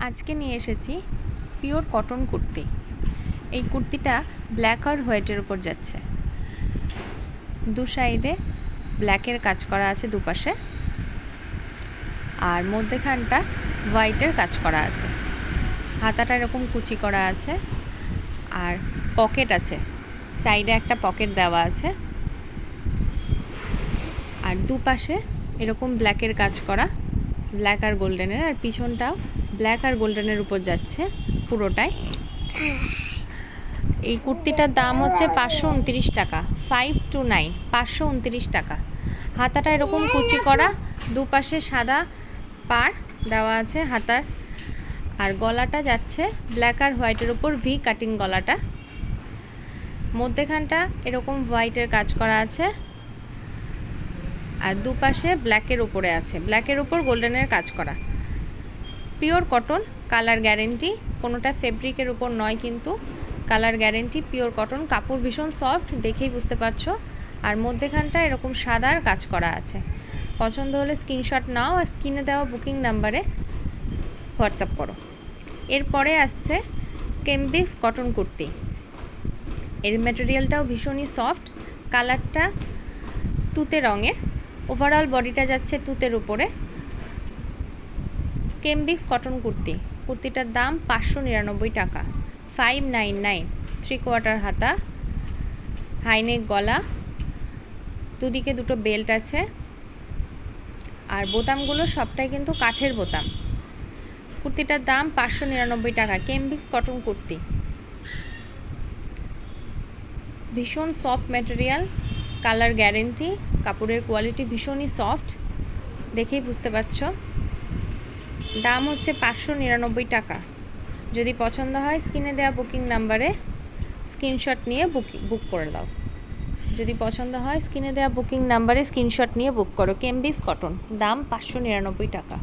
আজকে নিয়ে এসেছি পিওর কটন কুর্তি। এই কুর্তিটা ব্ল্যাক আর হোয়াইটের উপর যাচ্ছে। দু সাইডে ব্ল্যাকের কাজ করা আছে দুপাশে, আর মধ্যেখানটা হোয়াইটের কাজ করা আছে। হাতাটা এরকম কুচি করা আছে, আর পকেট আছে, সাইডে একটা পকেট দেওয়া আছে, আর দুপাশে এরকম ব্ল্যাকের কাজ করা, ব্ল্যাক আর গোল্ডেনের, আর পিছনটাও ব্ল্যাক আর গোল্ডেনের উপর যাচ্ছে পুরোটাই। এই কুর্তিটার দাম হচ্ছে 529 টাকা, 529, 529 টাকা। হাতাটা এরকম কুচি করা, দুপাশে সাদা পাড় দেওয়া আছে হাতার, আর গলাটা যাচ্ছে ব্ল্যাক আর হোয়াইটের উপর ভি কাটিং গলাটা। মধ্যেখানটা এরকম হোয়াইটের কাজ করা আছে, আর দুপাশে ব্ল্যাকের উপরে আছে, ব্ল্যাকের উপর গোল্ডেনের কাজ করা। পিওর কটন, কালার গ্যারেন্টি, কোনোটা ফেব্রিকের উপর নয় কিন্তু, কালার গ্যারেন্টি, পিওর কটন। কাপড় ভীষণ সফট, দেখেই বুঝতে পারছো। আর মধ্যেখানটা এরকম সাদার কাজ করা আছে। পছন্দ হলে স্ক্রিনশট নাও আর স্ক্রিনে দেওয়া বুকিং নাম্বারে হোয়াটসঅ্যাপ করো। এরপরে আসছে কেমব্রিক্স কটন কুর্তি। এর ম্যাটেরিয়ালটাও ভীষণই সফট, কালারটা তুতে রঙের, ওভারঅল বডিটা যাচ্ছে তুতের উপরে। কেমব্রিক্স কটন কুর্তি, কুর্তিটার দাম 599 টাকা, 599। 3/4 হাতা, হাইনেক গলা, দুদিকে দুটো বেল্ট আছে, আর বোতামগুলো সবটাই কিন্তু কাঠের বোতাম। কুর্তিটার দাম 599 টাকা, কেমব্রিক্স কটন কুর্তি। ভীষণ সফট ম্যাটেরিয়াল, কালার গ্যারেন্টি, কাপড়ের কোয়ালিটি ভীষণই সফট, দেখেই বুঝতে পারছো। দাম হচ্ছে 599 টাকা। যদি পছন্দ হয় স্ক্রিনে দেওয়া বুকিং নাম্বারে স্ক্রিনশট নিয়ে বুক করে দাও। যদি পছন্দ হয় স্ক্রিনে দেওয়া বুকিং নাম্বারে স্ক্রিনশট নিয়ে বুক করো। কেমব্রিক্স কটন, দাম 599 টাকা।